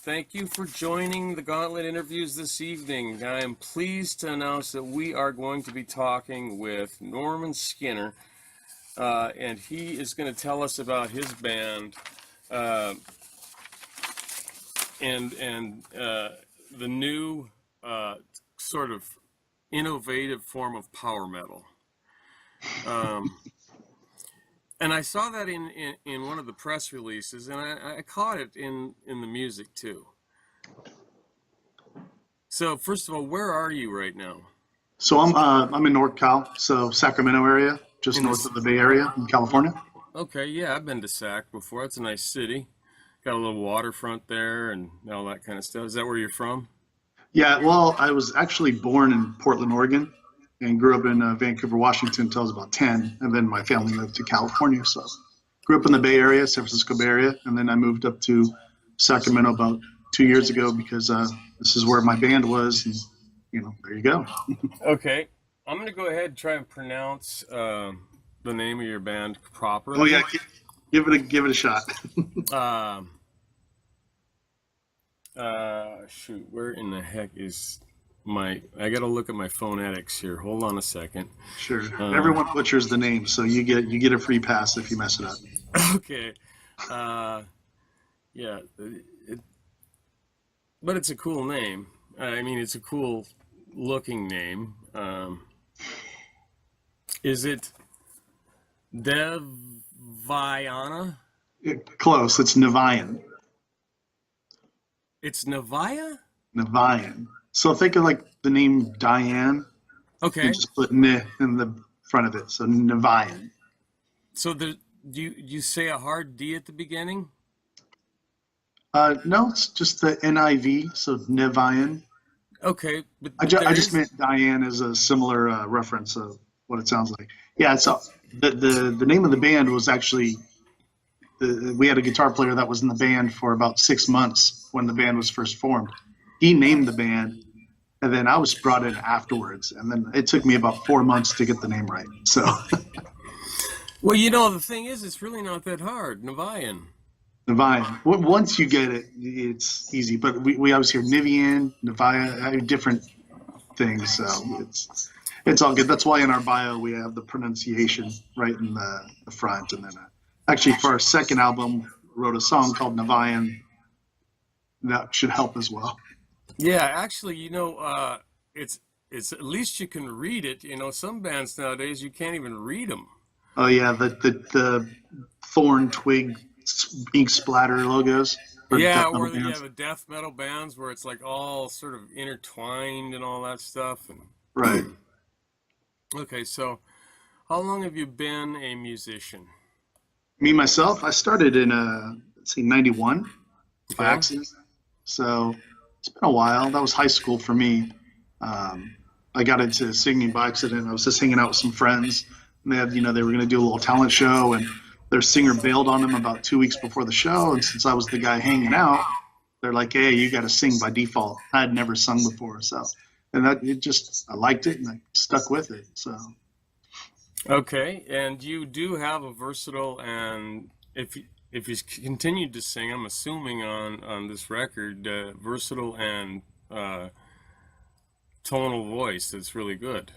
Thank you for joining the Gauntlet interviews this evening. I am pleased to announce that we are going to be talking with Norman Skinner, and he is going to tell us about his band and the new sort of innovative form of power metal. And I saw that in one of the press releases, and I caught it in the music too. So first of all, where are you right now? So I'm in NorCal, so Sacramento area, just north of the Bay Area in California. Okay, yeah, I've been to Sac before. It's a nice city. Got a little waterfront there and all that kind of stuff. Is that where you're from? Yeah, well, I was actually born in Portland, Oregon, and grew up in Vancouver, Washington until I was about 10, and then my family moved to California. So grew up in the Bay Area, San Francisco Bay Area, and then I moved up to Sacramento about 2 years ago because this is where my band was, and there you go. Okay, I'm going to go ahead and try and pronounce the name of your band properly. Oh yeah, give it a shot. Shoot, where in the heck is I got to look at my phonetics here. Hold on a second. Sure. Everyone butchers the name, so you get a free pass if you mess it up. Okay. Yeah. But it's a cool name. I mean, it's a cool looking name. Is it Deviana? Close. It's Niviane. It's Nevia? Niviane. So think of like the name Diane. Okay. And just put "ni" in the front of it. So Niviane. So you say a hard D at the beginning? No, it's just the NIV. So Niviane. Okay. But I just meant Diane as a similar reference of what it sounds like. Yeah. So the name of the band was actually we had a guitar player that was in the band for about 6 months when the band was first formed. He named the band, and then I was brought in afterwards, and then it took me about 4 months to get the name right. So, well, the thing is, it's really not that hard. Niviane. Once you get it, it's easy. But we always hear Niviane, Niviane, different things. So it's all good. That's why in our bio we have the pronunciation right in the front, and then actually for our second album, wrote a song called Niviane. That should help as well. Yeah, actually, it's at least you can read it. Some bands nowadays you can't even read them. Oh yeah, the thorn twig ink splatter logos. Yeah, or the death metal bands where it's like all sort of intertwined and all that stuff. And right. Okay, so how long have you been a musician? Me myself, I started in 91 by accident. So it's been a while. That was high school for me. I got into singing by accident. I was just hanging out with some friends, and they had, they were going to do a little talent show, and their singer bailed on them about 2 weeks before the show. And since I was the guy hanging out, they're like, "Hey, you got to sing by default." I had never sung before, and I liked it, and I stuck with it. So. Okay, and you do have a versatile, and if you continued to sing, I'm assuming on this record, versatile and tonal voice that's really good.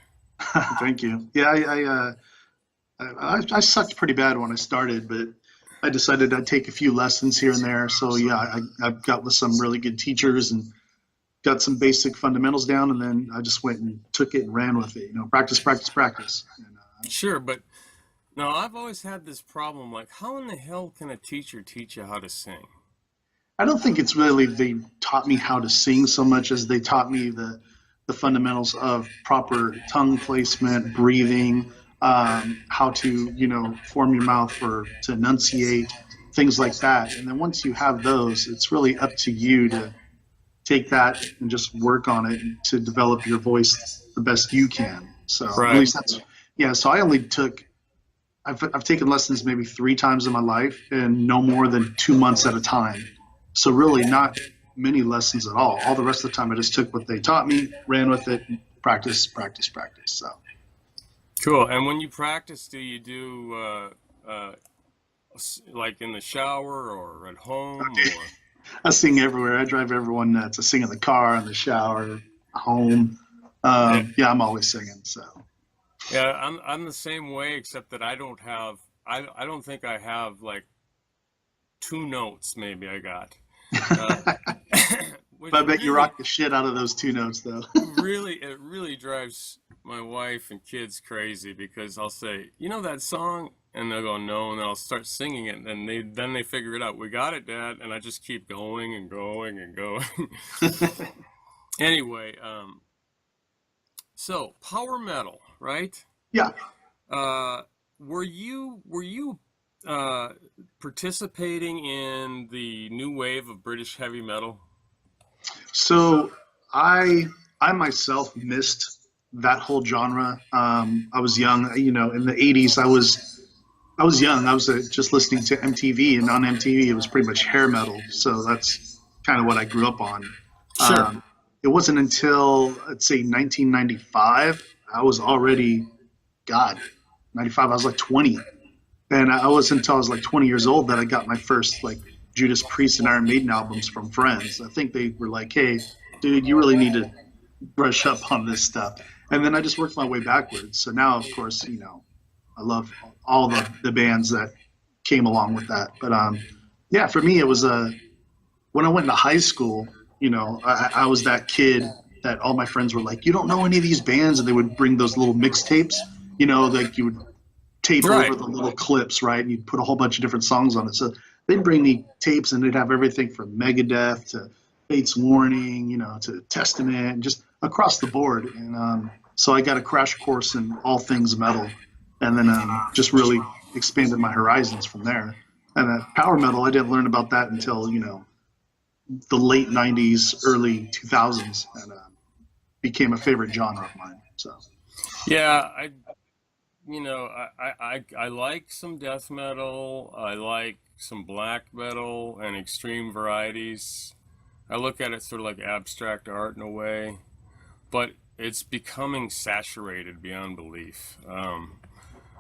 Thank you. Yeah, I sucked pretty bad when I started, but I decided I'd take a few lessons here and there. So yeah, I got with some really good teachers and got some basic fundamentals down, and then I just went and took it and ran with it. Practice. And, sure, but now I've always had this problem, like how in the hell can a teacher teach you how to sing? I don't think it's really they taught me how to sing so much as they taught me the fundamentals of proper tongue placement, breathing, how to, form your mouth to enunciate, things like that. And then once you have those, it's really up to you to take that and just work on it to develop your voice the best you can. So right. At least so I only I've taken lessons maybe 3 times in my life, and no more than 2 months at a time. So really not many lessons at all. All the rest of the time I just took what they taught me, ran with it, and practice. So cool. And when you practice, do you do like in the shower or at home? Okay. I sing everywhere. I drive everyone nuts. I sing in the car, in the shower, home. Yeah, Yeah, I'm always singing. So yeah, I'm the same way, except that I don't think I have like two notes. Maybe I got, uh, which I bet you rock the shit out of those two notes, though. it really drives my wife and kids crazy because I'll say, you know that song, and they'll go no, and then I'll start singing it, and they figure it out. We got it, Dad, and I just keep going and going and going. Anyway, so power metal, right? Yeah. Uh, were you uh, participating in the new wave of British heavy metal? So I I myself missed that whole genre. I was young, in the '80s. I was young. I was just listening to MTV, and on MTV it was pretty much hair metal. So that's kind of what I grew up on. Sure. It wasn't until, let's say, 1995. I was already, God, 95. I was like 20, and I wasn't until I was like 20 years old that I got my first like Judas Priest and Iron Maiden albums from friends. I think they were like, "Hey, dude, you really need to brush up on this stuff." And then I just worked my way backwards. So now, of course, I love all the bands that came along with that. But yeah, for me, it was when I went to high school. I was that kid that all my friends were like, "You don't know any of these bands," and they would bring those little mixtapes. Like you would tape Right. over the little clips, right? And you'd put a whole bunch of different songs on it. So they'd bring me tapes, and they'd have everything from Megadeth to Fates Warning, to Testament, just across the board. And so I got a crash course in all things metal, and then just really expanded my horizons from there. And power metal, I didn't learn about that until the late '90s, early 2000s, and became a favorite genre of mine. So Yeah, I like some death metal. I like some black metal and extreme varieties. I look at it sort of like abstract art in a way, but it's becoming saturated beyond belief.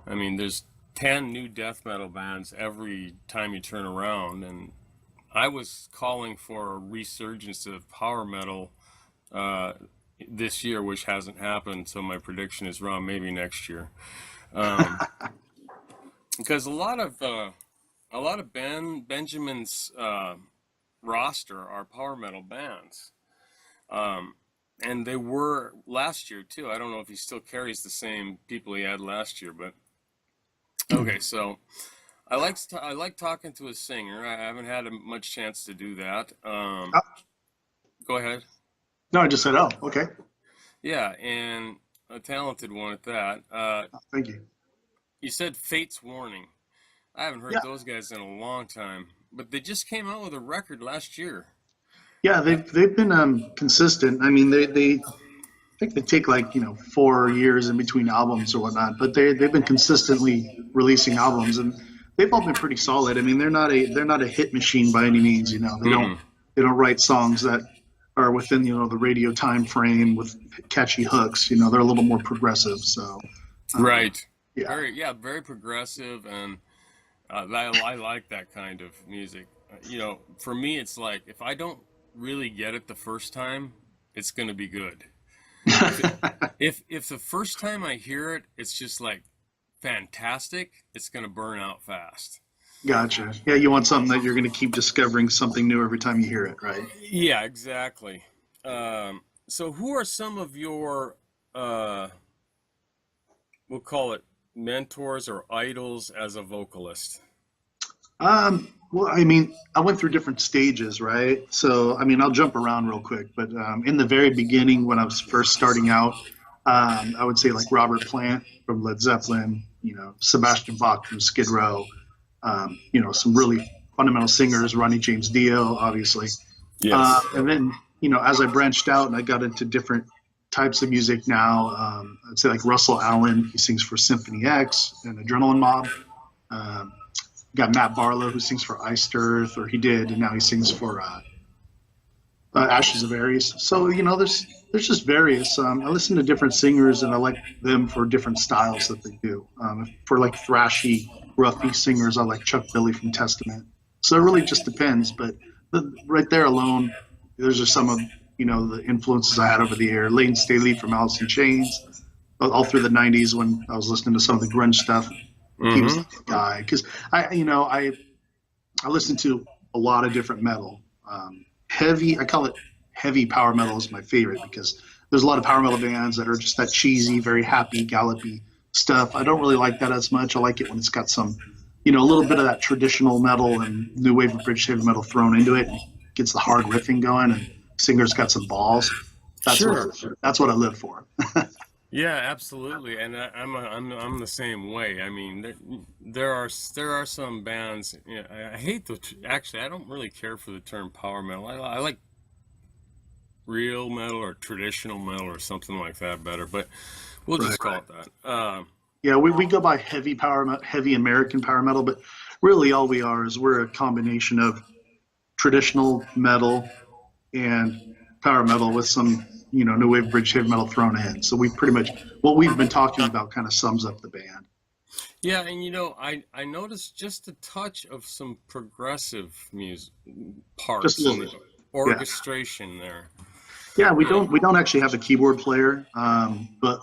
I mean, there's 10 new death metal bands every time you turn around, and I was calling for a resurgence of power metal uh, this year, which hasn't happened, so my prediction is wrong. Maybe next year, um, because a lot of Benjamin's roster are power metal bands, um, and they were last year too. I don't know if he still carries the same people he had last year, but okay. So I like talking to a singer. I haven't had much chance to do that. oh, Go ahead. no, I just said, "Oh, okay, Yeah, and a talented one at that. thank you." You said Fate's Warning. I haven't heard Yeah, those guys in a long time, but they just came out with a record last year. yeah, Uh, they've been consistent. I mean, they I think they take like 4 years in between albums or whatnot, but they've been consistently releasing albums, and they've all been pretty solid. I mean, they're not a hit machine by any means. mm-mm. They don't write songs that are within the radio time frame with catchy hooks. They're a little more progressive. So um, Right. yeah, Very progressive, and I like that kind of music. For me, it's like if I don't really get it the first time, it's gonna be good. If it, if the first time I hear it, it's just like fantastic, it's gonna burn out fast. gotcha. Yeah, you want something that you're going to keep discovering something new every time you hear it, right? Yeah, exactly. So who are some of your we'll call it mentors or idols as a vocalist? Well, I mean, I went through different stages, right? So, I mean, I'll jump around real quick, but in the very beginning, when I was first starting out, I would say like Robert Plant from Led Zeppelin, Sebastian Bach from Skid Row, some really fundamental singers, Ronnie James Dio, obviously. Yes. And then, as I branched out and I got into different types of music now, I'd say like Russell Allen, he sings for Symphony X and Adrenaline Mob. Um, got Matt Barlow, who sings for Iced Earth, or he did, and now he sings for Ashes of Aries. So there's just various. I listen to different singers, and I like them for different styles that they do. For like thrashy, roughy singers, I like Chuck Billy from Testament. So it really just depends. But right there alone, there's just some of the influences I had over the year. Layton Staley from Alice in Chains, all through the '90s when I was listening to some of the grunge stuff. He was Mm-hmm. the guy because I listen to a lot of different metal. Heavy, I call it heavy power metal is my favorite because there's a lot of power metal bands that are just that cheesy, very happy, gallopy stuff. I don't really like that as much. I like it when it's got some, a little bit of that traditional metal and new wave of British heavy metal thrown into it and gets the hard riffing going and singer's got some balls. That's Sure. what I live for. Yeah, absolutely, and I'm the same way. I mean, there are some bands. I hate actually. I don't really care for the term power metal. I like real metal or traditional metal or something like that better. But we'll just call it that. Yeah, we go by heavy American power metal, but really all we are is we're a combination of traditional metal and power metal with some, new wave bridge heavy metal thrown in. So we pretty much what we've been talking about kind of sums up the band. Yeah, and I noticed just a touch of some progressive music parts Just a little in the bit. orchestration there. Yeah, we don't actually have a keyboard player, but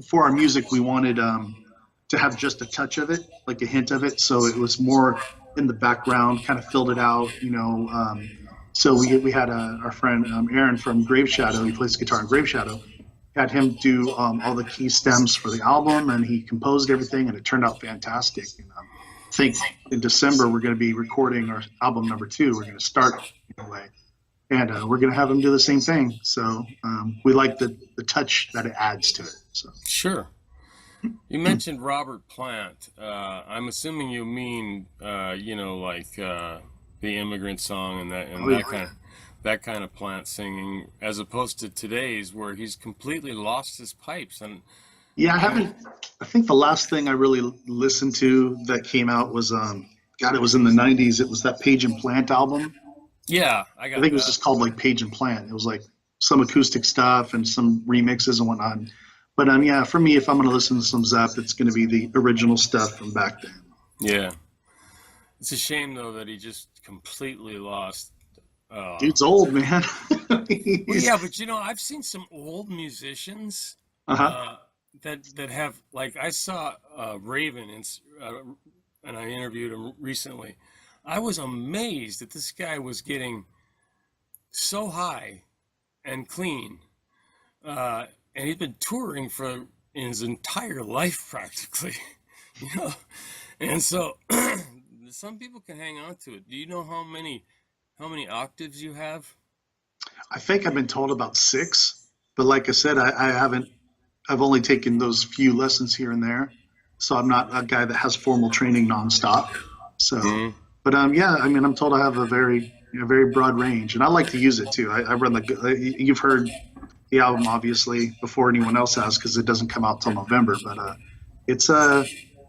for our music we wanted to have just a touch of it, like a hint of it, so it was more in the background, kind of filled it out. So we had our friend Aaron from Grave Shadow. He plays guitar in Grave Shadow. Had him do all the key stems for the album, and he composed everything, and it turned out fantastic. And, I think in December we're going to be recording our album number 2. We're going to start in a way, and we're going to have him do the same thing. So we like the touch that it adds to it. So Sure. You mentioned Robert Plant. I'm assuming you mean, like the Immigrant Song and that kind of Plant singing, as opposed to today's where he's completely lost his pipes. And yeah, I think the last thing I really listened to that came out was it was in the '90s. It was that Page and Plant album. yeah, I think it was just called like Page and Plant. It was like some acoustic stuff and some remixes and whatnot. But yeah, for me, if I'm going to listen to some Zepp, it's going to be the original stuff from back then. Yeah. It's a shame though that he just completely lost. Dude's old, man. Well, yeah, but I've seen some old musicians Uh-huh. that have, like, I saw Raven and I interviewed him recently. I was amazed that this guy was getting so high and clean, and he's been touring for his entire life practically, you know. And so some people can hang on to it. Do you know how many octaves you have? I think I've been told about 6, but like I said, I haven't. I've only taken those few lessons here and there, so I'm not a guy that has formal training nonstop. So, but yeah, I mean, I'm told I have a very broad range, and I like to use it too. I run you've heard the album obviously before anyone else has because it doesn't come out till November, but it's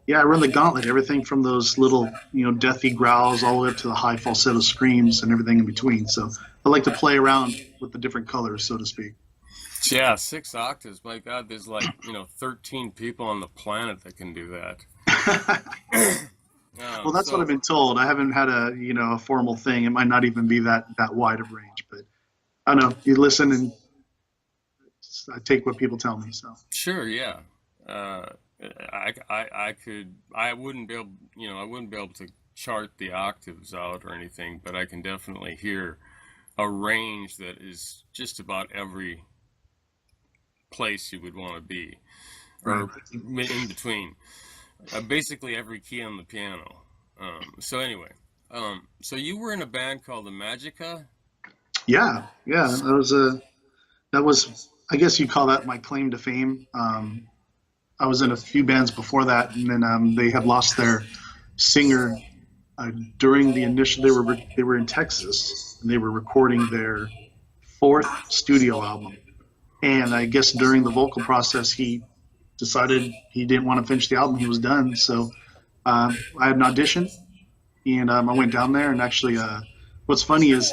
yeah, I run the gauntlet, everything from those little deathy growls all the way up to the high falsetto screams and everything in between. So I like to play around with the different colors, so to speak. Yeah, 6 octaves. My God, there's like 13 people on the planet that can do that. Well, that's what I've been told. I haven't had a formal thing. It might not even be that wide of range, but I don't know. You listen and I take what people tell me. So sure, yeah. I wouldn't be able to chart the octaves out or anything, but I can definitely hear a range that is just about every place you would want to be, or in between. Basically every key on the piano. So anyway, so you were in a band called the Magica? yeah, that was I guess you call that my claim to fame. I was in a few bands before that, and then they had lost their singer during the initial. They were in Texas, and they were recording their 4th studio album. And I guess during the vocal process, he decided he didn't want to finish the album. He was done. So I had an audition, and I went down there. And actually, what's funny is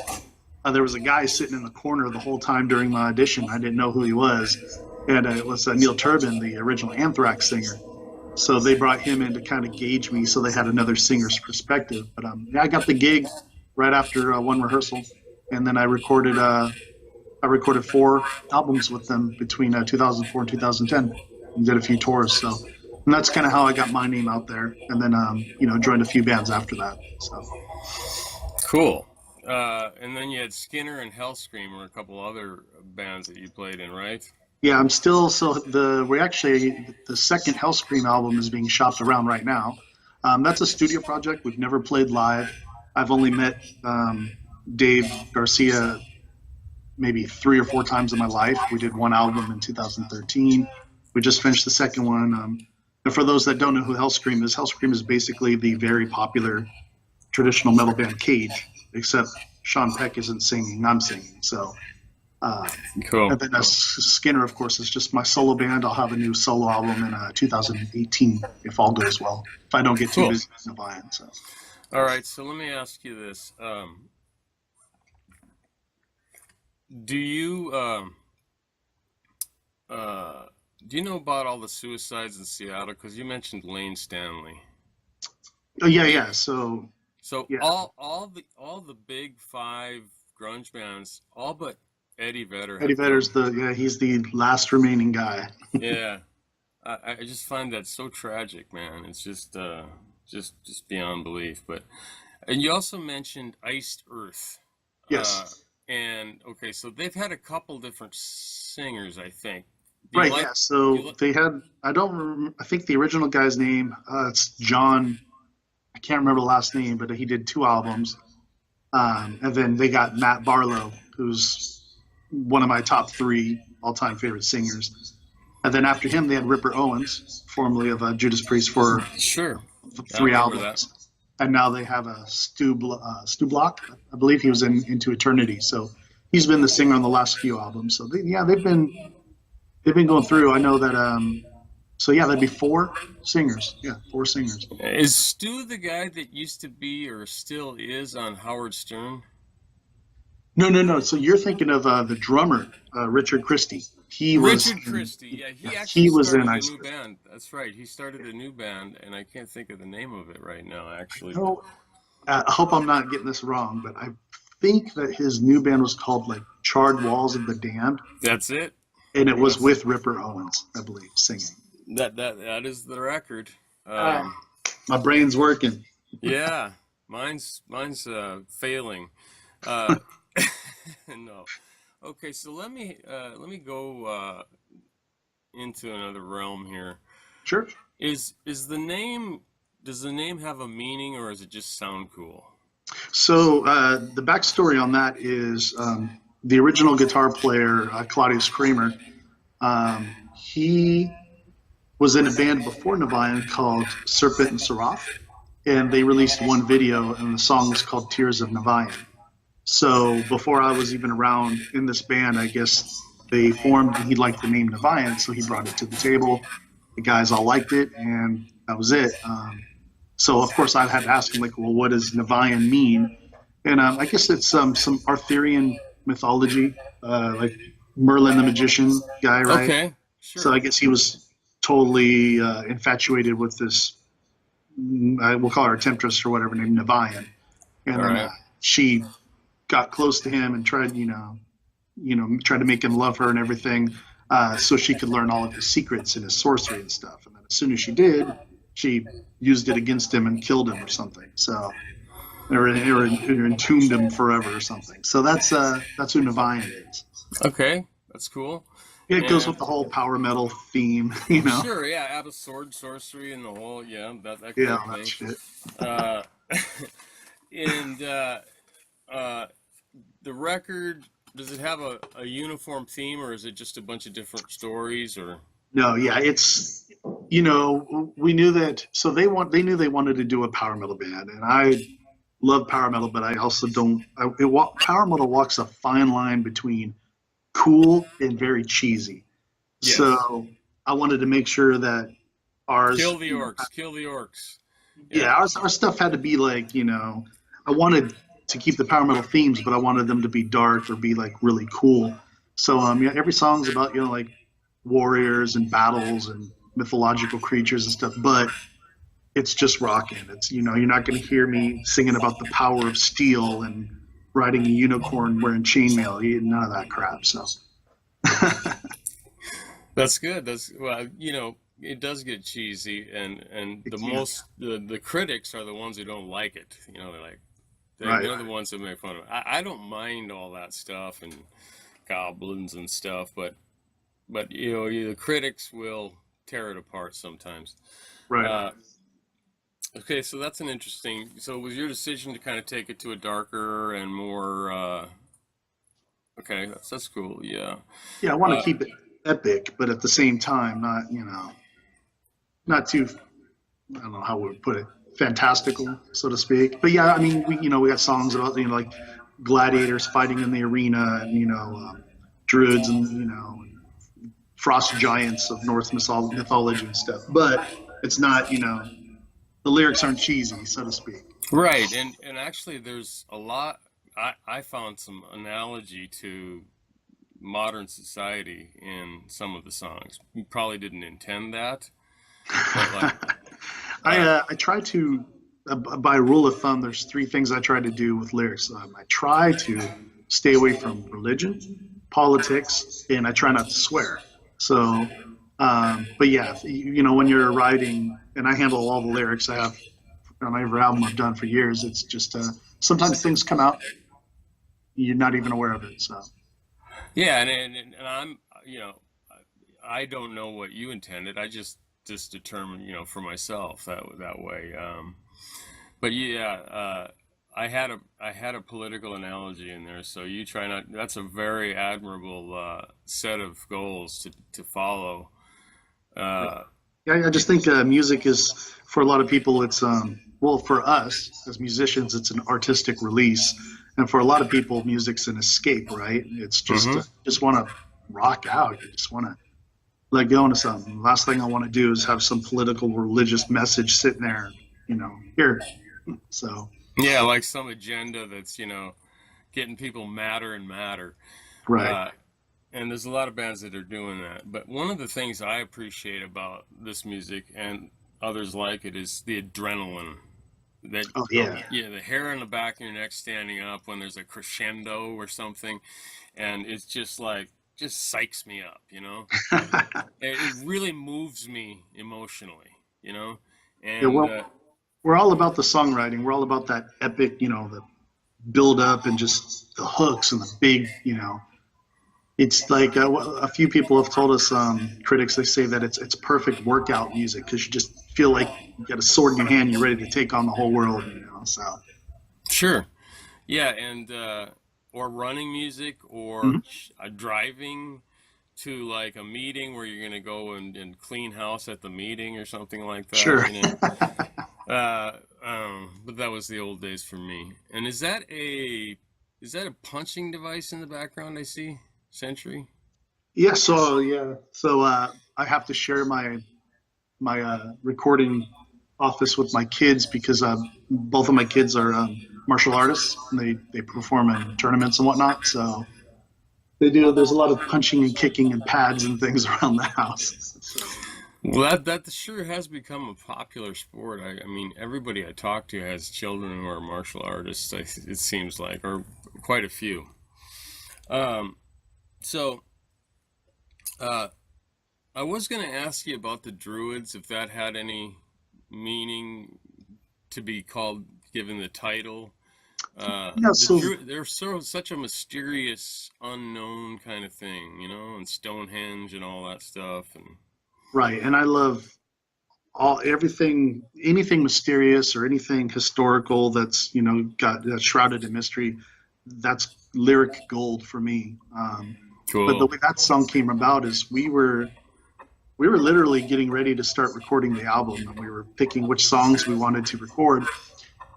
there was a guy sitting in the corner the whole time during my audition. I didn't know who he was. And it was Neil Turbin, the original Anthrax singer. So they brought him in to kind of gauge me, so they had another singer's perspective. But yeah, I got the gig, right after one rehearsal, and then I recorded 4 albums with them between 2004 and 2010, and did a few tours. So, and that's kind of how I got my name out there, and then joined a few bands after that. So. Cool. And then you had Skinner and Hellscream, or a couple other bands that you played in, right? Yeah, I'm still the second Hellscream album is being shopped around right now. That's a studio project. We've never played live. I've only met Dave Garcia maybe 3 or 4 times in my life. We did one album in 2013. We just finished the second one. And for those that don't know who Hellscream is basically the very popular traditional metal band Cage, except Sean Peck isn't singing, I'm singing. So, Cool. and then Skinner, of course, is just my solo band. I'll have a new solo album in 2018 if all goes well. If I don't get too busy with Niviane. So. All right, so let me ask you this: Do you know about all the suicides in Seattle? Because you mentioned Lane Stanley. Oh yeah. So yeah. all the big 5 grunge bands, all but Eddie Vedder. Eddie Vedder's he's the last remaining guy. Yeah, I just find that so tragic, man. It's just beyond belief. And you also mentioned Iced Earth. Yes. And okay, so they've had a couple different singers, I think. Right. Yeah. So they had. I think the original guy's name. It's John. I can't remember the last name, but he did 2 albums. And then they got Matt Barlow, who's one of my top 3 all-time favorite singers. And then after him, they had Ripper Owens, formerly of Judas Priest, for 3 albums. That. And now they have a Stu Block. I believe he was in Into Eternity. So he's been the singer on the last few albums. So they've been going through. I know that. So yeah, that'd be 4 singers. Yeah, 4 singers. Is Stu the guy that used to be or still is on Howard Stern? No. So you're thinking of the drummer, Richard Christie. Richard Christie. Yeah, he actually started a new band. That's right. He started a new band, and I can't think of the name of it right now, actually. I hope I'm not getting this wrong, but I think that his new band was called like Charred Walls of the Damned. That's it. And it was with Ripper Owens, I believe, singing. That is the record. My brain's working. Yeah, mine's failing. No. Okay, so let me go into another realm here. Sure. Does the name have a meaning, or does it just sound cool? So the backstory on that is the original guitar player, Claudius Kramer. He was in a band before Niviane called Serpent and Seraph, and they released one video, and the song was called Tears of Niviane. So before I was even around in this band, I guess they formed, and he liked the name Niviane, so he brought it to the table. The guys all liked it, and that was it. So of course I had to ask him, like, well, what does Niviane mean? And I guess it's some Arthurian mythology, like Merlin the magician guy, right? Okay, sure. So I guess he was totally infatuated with this, we'll call her a temptress or whatever, named Niviane. And then she got close to him and tried, tried to make him love her and everything, so she could learn all of his secrets and his sorcery and stuff. And then as soon as she did, she used it against him and killed him or something. So, or entombed him forever or something. So that's who Niviane is. Okay, that's cool. Yeah, it goes with the whole power metal theme, Sure, yeah, add a sword, sorcery, and the whole, that kind of that shit. And the record, does it have a uniform theme, or is it just a bunch of different stories? Or no, yeah, it's we knew that. So they knew they wanted to do a power metal band, and I love power metal, but I also don't. Power metal walks a fine line between cool and very cheesy. Yes. So I wanted to make sure that ours kill the orcs. Yeah, our stuff had to be like, I wanted to keep the power metal themes, but I wanted them to be dark or be like really cool. So every song's about like warriors and battles and mythological creatures and stuff, but it's just rocking. It's, you know, you're not going to hear me singing about the power of steel and riding a unicorn wearing chainmail. None of that crap. So, That's good. That's well, it does get cheesy, and yeah, the critics are the ones who don't like it. They're like right. they're the ones that make fun of it. I don't mind all that stuff and goblins and stuff, but the critics will tear it apart sometimes. Right. Uh, okay, so that's an interesting. So was your decision to kind of take it to a darker and more? Okay, that's cool. Yeah. Yeah, I want to Uh, keep it epic, but at the same time, not, you know, not too, I don't know how we would put it, fantastical, so to speak. But yeah, I mean, we got songs about, like gladiators fighting in the arena, and, druids, and, frost giants of Norse mythology and stuff. But it's not, the lyrics aren't cheesy, so to speak. right, and actually, there's a lot. I found some analogy to modern society in some of the songs. You probably didn't intend that, but like, uh, I try to, by rule of thumb, there's three things I try to do with lyrics. I try to stay away from religion, politics, and I try not to swear. So, but yeah, when you're writing, and I handle all the lyrics, I have on every album I've done for years. It's just sometimes things come out you're not even aware of it. So, yeah, and I'm, I don't know what you intended. I just determined, for myself that way. But yeah, I had a political analogy in there, so you try not. That's a very admirable set of goals to follow. Uh, yeah, I just think music is, for a lot of people, it's well, for us as musicians, it's an artistic release, and for a lot of people, music's an escape, right? It's just want to rock out. You just want to let go into something. Last thing I want to do is have some political, religious message sitting there, here. So, yeah, like some agenda that's getting people madder and madder. right. Uh, and there's a lot of bands that are doing that. But one of the things I appreciate about this music and others like it is the adrenaline. That Oh yeah. yeah, the hair on the back of your neck standing up when there's a crescendo or something, and it's just psychs me up. It really moves me emotionally. Yeah. And Well, we're all about the songwriting. We're all about that epic, the build up and just the hooks and the big, it's like a few people have told us, critics, they say that it's perfect workout music because you just feel like you got a sword in your hand, you're ready to take on the whole world, so. sure, yeah, and or running music or Mhm. driving to like a meeting where you're gonna go and clean house at the meeting or something like that. Sure. But that was the old days for me. And is that a punching device in the background I see? Century? So I have to share my recording office with my kids because both of my kids are martial artists, and they perform in tournaments and whatnot. So they do. There's a lot of punching and kicking and pads and things around the house. So, Well, that sure has become a popular sport. I mean, everybody I talk to has children who are martial artists, it seems like, or quite a few. Um, so, uh, I was going to ask you about the Druids, if that had any meaning to be called, given the title. yeah. The So Druid, they're such a mysterious, unknown kind of thing, and Stonehenge and all that stuff. And right, and I love anything mysterious or anything historical that's got that's shrouded in mystery. That's lyric gold for me. But the cool. way that song came about is we were literally getting ready to start recording the album, and we were picking which songs we wanted to record.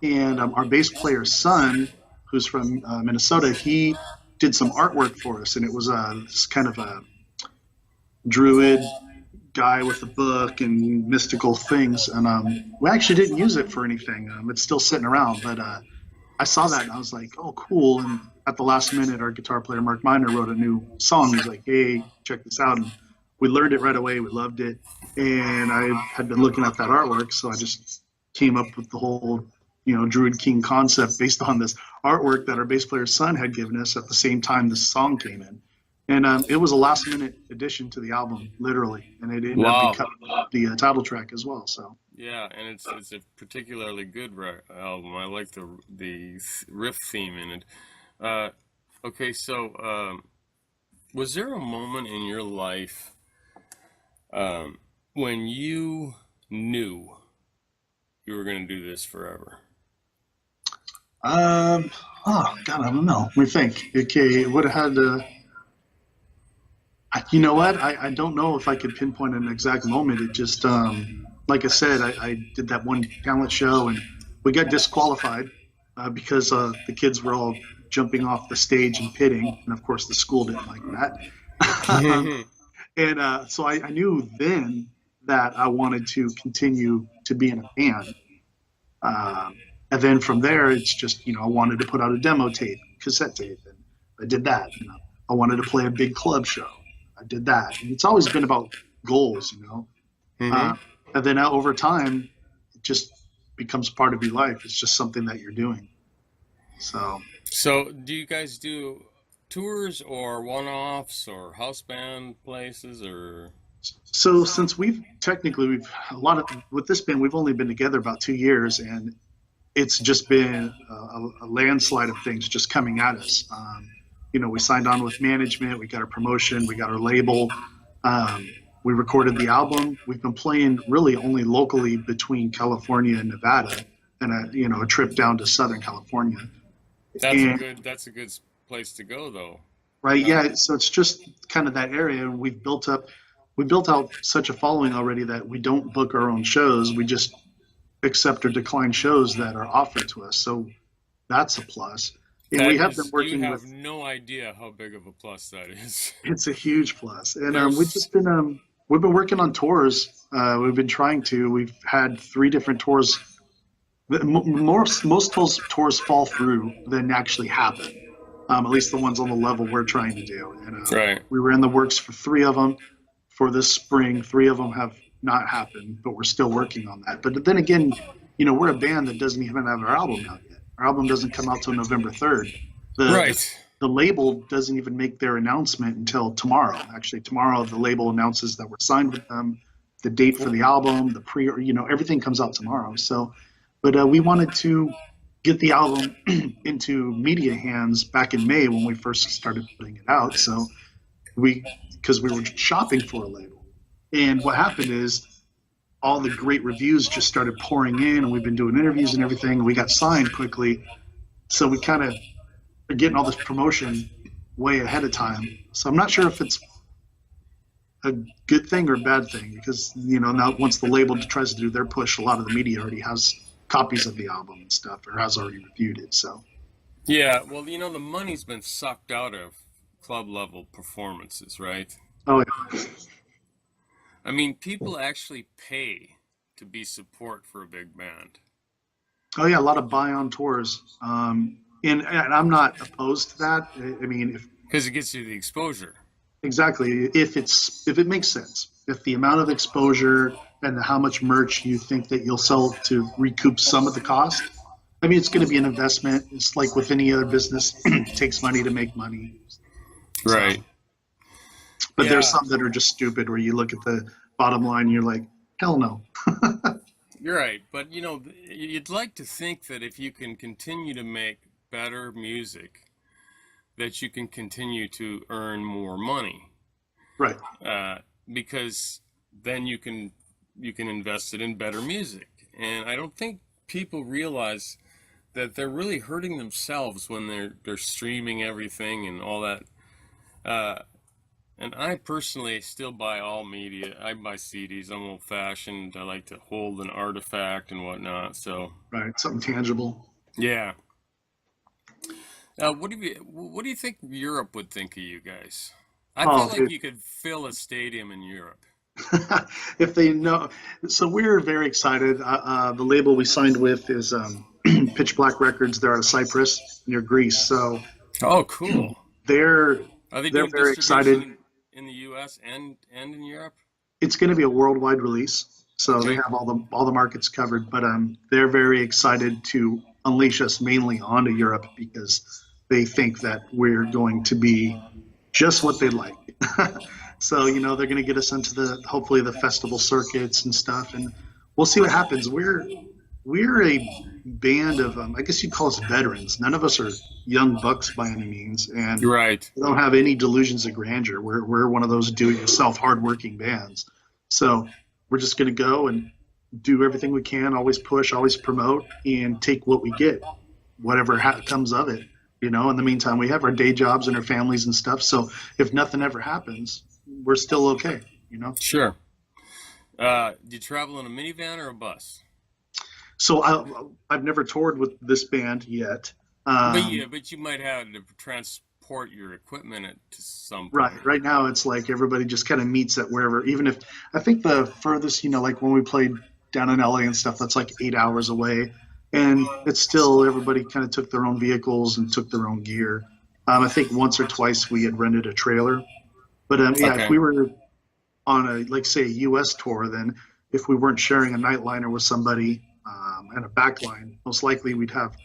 And our bass player's son, who's from Minnesota, he did some artwork for us, and it was this kind of a druid guy with a book and mystical things. And we actually didn't use it for anything. It's still sitting around, but I saw that and I was like, oh, cool. And at the last minute, our guitar player, Mark Miner, wrote a new song. He's like, hey, check this out. And we learned it right away. We loved it. And I had been looking at that artwork. So I just came up with the whole, Druid King concept based on this artwork that our bass player's son had given us at the same time this song came in. And it was a last minute addition to the album, literally. And it ended up Wow. becoming the title track as well. So, Yeah, and it's a particularly good album. I like the riff theme in it. Okay, so was there a moment in your life when you knew you were going to do this forever? oh God, I don't know. Let me think. Okay, it would have had to. You know what? I don't know if I could pinpoint an exact moment. It just, like I said, I did that one talent show and we got disqualified because the kids were all jumping off the stage and pitting, and of course the school didn't like that. And so I knew then that I wanted to continue to be in a band. And then from there, it's just, I wanted to put out a demo tape, cassette tape, and I did that. I wanted to play a big club show. I did that. And it's always been about goals, Mm-hmm. And then over time, it just becomes part of your life. It's just something that you're doing. So do you guys do tours or one-offs or house band places or? So since we've with this band, we've only been together about 2 years, and it's just been a landslide of things just coming at us. We signed on with management, we got our promotion, we got our label, we recorded the album. We've been playing really only locally between California and Nevada, and a trip down to Southern California. That's a good place to go though. Right? Yeah. So it's just kind of that area, and we built out such a following already that we don't book our own shows. We just accept or decline shows that are offered to us. So that's a plus. And we have been working you have no idea how big of a plus that is. It's a huge plus. And we've been working on tours. We've had 3 different tours. Most tours fall through than actually happen. At least the ones on the level we're trying to do. And right. We were in the works for 3 of them for this spring. 3 of them have not happened, but we're still working on that. But then again, we're a band that doesn't even have our album out yet. Our album doesn't come out till November 3rd. The label doesn't even make their announcement until tomorrow. Actually, tomorrow the label announces that we're signed with them, the date for the album, the everything comes out tomorrow. So, but we wanted to get the album into media hands back in May when we first started putting it out. So because we were shopping for a label. And what happened is all the great reviews just started pouring in, and we've been doing interviews and everything, and we got signed quickly. So we kind of are getting all this promotion way ahead of time. So I'm not sure if it's a good thing or a bad thing, because, now once the label tries to do their push, a lot of the media already has copies of the album and stuff, or has already reviewed it. So yeah, well, the money's been sucked out of club level performances, right? Oh, yeah. I mean, people actually pay to be support for a big band. Oh yeah, a lot of buy-on tours, and I'm not opposed to that. I mean, because it gets you the exposure. Exactly, if it makes sense, if the amount of exposure and how much merch you think that you'll sell to recoup some of the cost. I mean, it's going to be an investment. It's like with any other business, it takes money to make money. Right. So, but there's some that are just stupid where you look at the bottom line and you're like, hell no. You're right. But, you'd like to think that if you can continue to make better music, that you can continue to earn more money. Right. Because then you can invest it in better music. And I don't think people realize that they're really hurting themselves when they're streaming everything and all that. And I personally still buy all media. I buy CDs. I'm old-fashioned. I like to hold an artifact and whatnot. So right, something tangible. Yeah. What do you think Europe would think of you guys? I feel like you could fill a stadium in Europe. If they know. So we're very excited. The label we signed with is Pitch Black Records. They're out of Cyprus near Greece. So oh, cool. They're very excited. In the U.S. and in Europe? It's going to be a worldwide release. So they Okay. have all the markets covered, but they're very excited to unleash us mainly onto Europe because they think that we're going to be just what they like. So they're going to get us into the hopefully the festival circuits and stuff, and we'll see what happens. We're a band of I guess you'd call us veterans. None of us are young bucks by any means, and You're right. we don't have any delusions of grandeur. We're one of those do-it-yourself, hardworking bands. So we're just going to go and do everything we can, always push, always promote, and take what we get, whatever comes of it. In the meantime, we have our day jobs and our families and stuff. So if nothing ever happens, we're still okay. Sure. Do you travel in a minivan or a bus? So I've never toured with this band yet. But you might have to transport your equipment to some point. Right now, it's like everybody just kind of meets at wherever. Even if I think the furthest, like when we played down in LA and stuff, that's like 8 hours away, and it's still everybody kind of took their own vehicles and took their own gear. I think once or twice we had rented a trailer, but yeah, Okay. if we were on like say a U.S. tour, then if we weren't sharing a nightliner with somebody and a backline, most likely we'd have,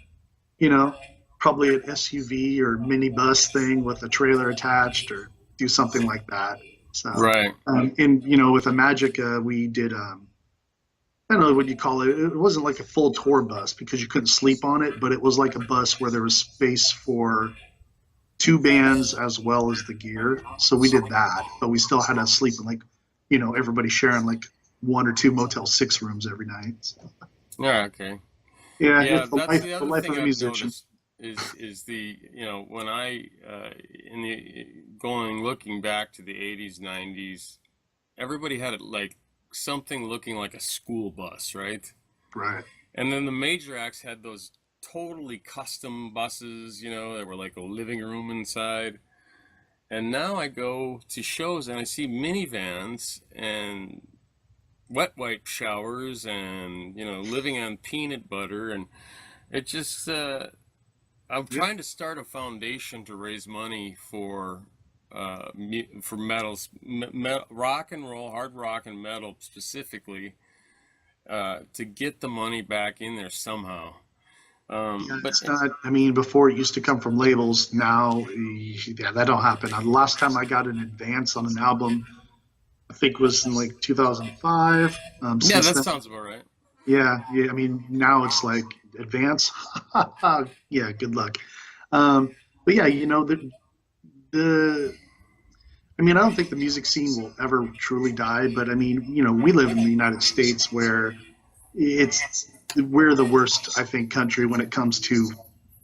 probably an SUV or minibus thing with a trailer attached, or do something like that. So, Right. and with a Magica, we did I don't know what you call it. It wasn't like a full tour bus because you couldn't sleep on it, but it was like a bus where there was space for 2 bands as well as the gear. So we did that, but we still had to sleep in like, everybody sharing like 1 or 2 Motel 6 rooms every night. So, Yeah. Okay. yeah, Yeah, it's that's the the other life thing of a I've musician. noticed is the when I in the going looking back to the 80s, 90s, everybody had it like something looking like a school bus, right? Right. And then the major acts had those totally custom buses, that were like a living room inside. And now I go to shows and I see minivans and wet wipe showers and living on peanut butter, and it just I'm Yep. trying to start a foundation to raise money for metals, rock and roll, hard rock and metal specifically, to get the money back in there somehow. Yeah, But it's not. I mean, before it used to come from labels. Now, yeah, that don't happen. The last time I got an advance on an album, I think was in like 2005. yeah, Since that then, sounds about right. yeah. I mean, now it's like advance. Yeah, good luck. But yeah, the. I mean, I don't think the music scene will ever truly die. But I mean, we live in the United States where it's we're the worst, I think, country when it comes to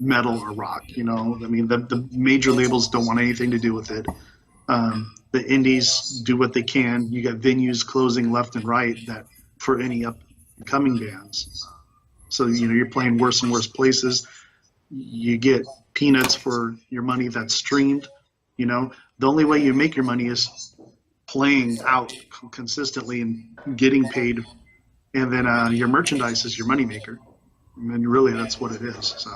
metal or rock. I mean, the major labels don't want anything to do with it. The indies do what they can. You got venues closing left and right that for any upcoming bands. So you're playing worse and worse places. You get peanuts for your money that's streamed. The only way you make your money is playing out consistently and getting paid, and then your merchandise is your moneymaker. I mean, really, that's what it is. So.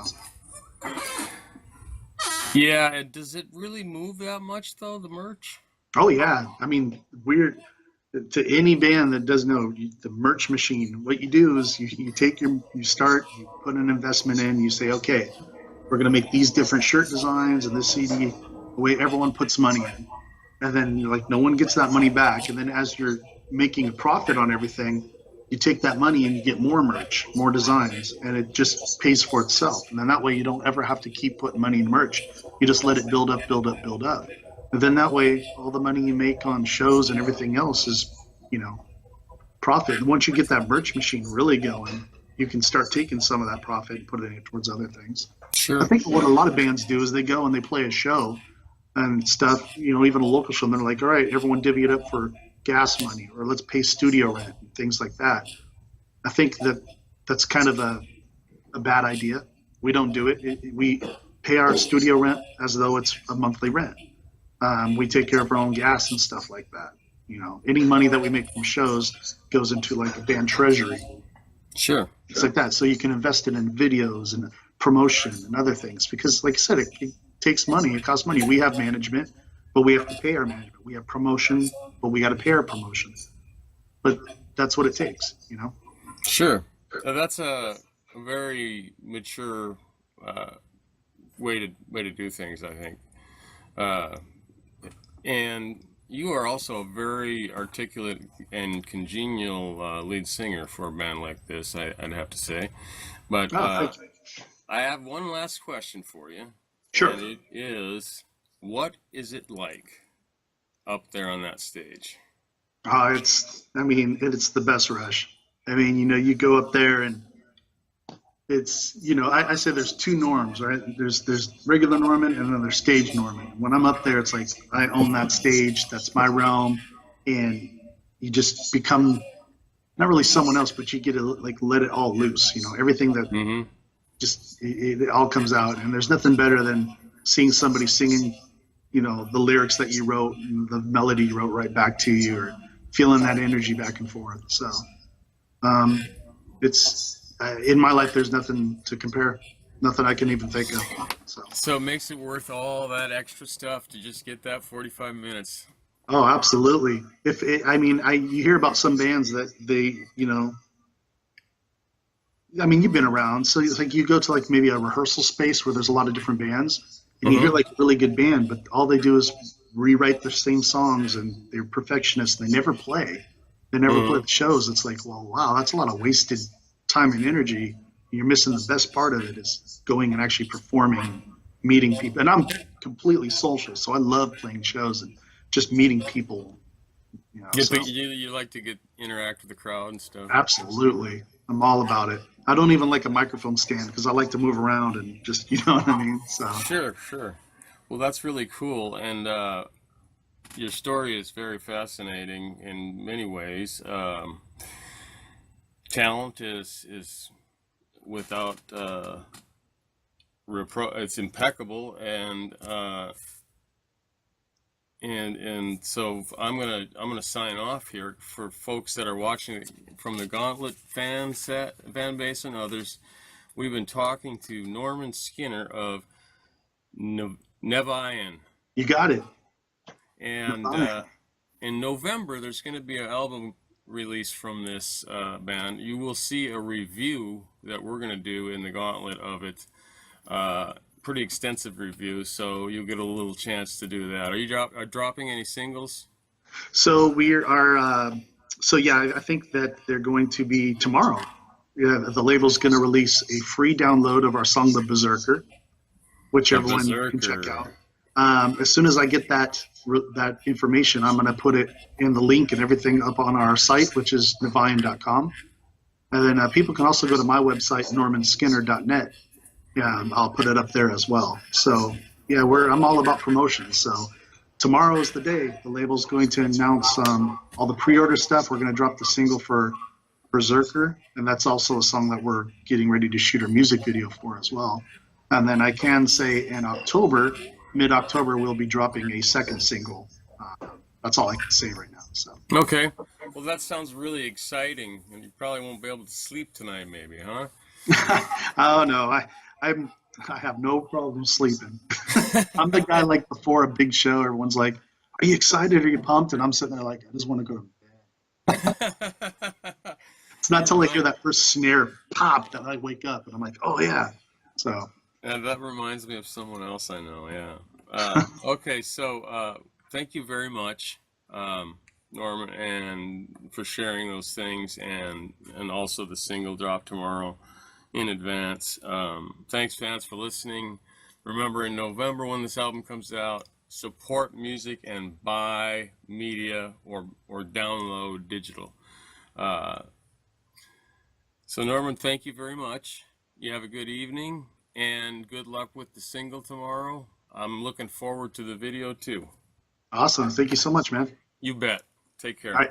Yeah, and does it really move that much though, the merch? Oh yeah, I mean, we're to any band that doesn't know the merch machine. What you do is you take you start, you put an investment in, you say, okay, we're going to make these different shirt designs and this CD. The way everyone puts money in, and then like no one gets that money back. And then as you're making a profit on everything, you take that money and you get more merch, more designs, and it just pays for itself. And then that way you don't ever have to keep putting money in merch. You just let it build up, build up, build up. And then that way all the money you make on shows and everything else is, profit. And once you get that merch machine really going, you can start taking some of that profit and putting it towards other things. I Sure. think what a lot of bands do is they go and they play a show and stuff, even a local show, and they're like, all right, everyone divvy it up for gas money, or let's pay studio rent and things like that. I think that's kind of a bad idea. We don't do it. We pay our studio rent as though it's a monthly rent. We take care of our own gas and stuff like that. Any money that we make from shows goes into like a band treasury. Sure. It's like that. So you can invest it in videos and promotion and other things, because like I said, it takes money. It costs money. We have management, but we have to pay our management. We have promotion, but we got to pay our promotion. But that's what it takes, you know? Sure. That's a very mature way to do things, I think. Uh, and you are also a very articulate and congenial lead singer for a band like this, I'd have to say. But Oh, thank you. I have one last question for you, Sure. and it is, what is it like up there on that stage? It's the best rush. I mean, you know, you go up there and it's, you know, I say there's two Norms, right? There's regular Norman and then there's stage Norman. When I'm up there, it's like I own that stage. That's my realm, and you just become not really someone else, but you get to like let it all loose. You know, everything that Mm-hmm. just it all comes out, and there's nothing better than seeing somebody singing, you know, the lyrics that you wrote and the melody you wrote right back to you, or feeling that energy back and forth. So um, it's in my life, there's nothing to compare, nothing I can even think of. So it makes it worth all that extra stuff to just get that 45 minutes. Oh, absolutely. If it, I mean, I you hear about some bands that they, you know, I mean, you've been around, so it's like you go to like maybe a rehearsal space where there's a lot of different bands, and you hear Mm-hmm. like a really good band, but all they do is rewrite the same songs, and they're perfectionists. They never play. They never play Mm-hmm. the shows. It's like, well, wow, that's a lot of wasted time and energy. You're missing the best part of it is going and actually performing, meeting people. And I'm completely social, so I love playing shows and just meeting people. You know, so You like to interact with the crowd and stuff. absolutely, I'm all about it. I don't even like a microphone stand because I like to move around and just, you know what I mean? So, Sure, sure. Well, that's really cool, and your story is very fascinating in many ways. Talent is without it's impeccable, and so I'm gonna sign off here for folks that are watching it from the Gauntlet fan base and others. We've been talking to Norman Skinner of Niviane, you got it. and in November there's going to be an album release from this band. You will see a review that we're going to do in the Gauntlet of it. Pretty extensive review, so you'll get a little chance to do that. Are you dropping any singles? So we are, so yeah, I think that they're going to be tomorrow. Yeah, the label's going to release a free download of our song, The Berserker, which The everyone can check Berserker. out. As soon as I get that information, I'm going to put it in the link and everything up on our site, which is niviane.com. And then people can also go to my website, normanskinner.net. Yeah, I'll put it up there as well. So yeah, I'm all about promotion. So tomorrow is the day. The label's going to announce all the pre-order stuff. We're going to drop the single for Berserker, and that's also a song that we're getting ready to shoot a music video for as well. And then I can say in October, mid-October, we'll be dropping a second single. That's all I can say right now. So Okay. Well, that sounds really exciting, and you probably won't be able to sleep tonight, maybe, huh? I don't know. I have no problem sleeping. I'm the guy like before a big show, everyone's like, "Are you excited? Are you pumped?" And I'm sitting there like, I just want to go to bed. It's not till I hear that first snare pop that I wake up and I'm like, "Oh yeah." So And that reminds me of someone else I know, yeah. Okay, so thank you very much, Norman, and for sharing those things, and also the single drop tomorrow in advance. Thanks, fans, for listening. Remember, in November when this album comes out, support music and buy media or download digital. Uh, so, Norman, thank you very much. You have a good evening, and good luck with the single tomorrow. I'm looking forward to the video too. awesome. Thank you so much, man. You bet. Take care. All right.